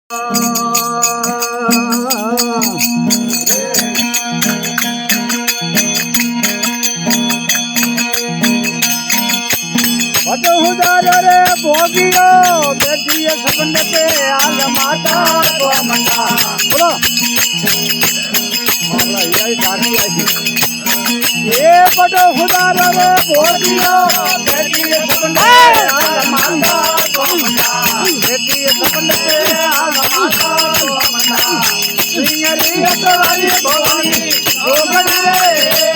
रे भोगियो बेटिए सबन पे आल माता को मना बोलो मामला यही गानी आई ये बड़ो हुदार रे भोगियो बेटिए सबन पे आल माता को मना बेटिए सबन पे आल माता को मना सिंगरी अतवारी भवानी गोगड़ी रे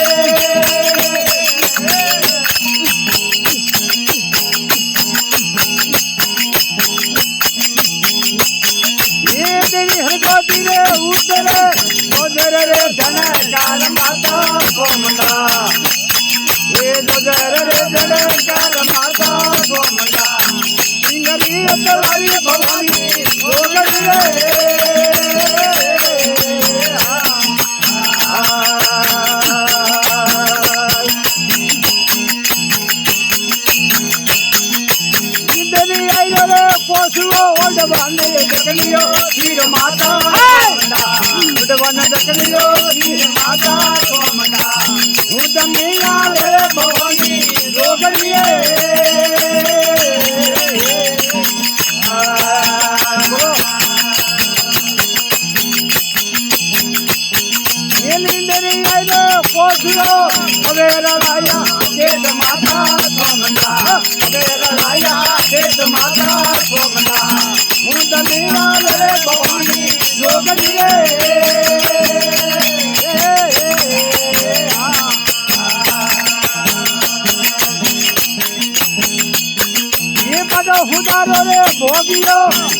भोगियो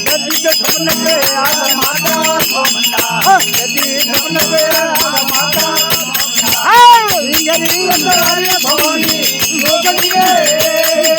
यदि सपन पे आल माता को मना यदि सपन पे आल माता सिंगरी अंदर भवानी गोगड़िए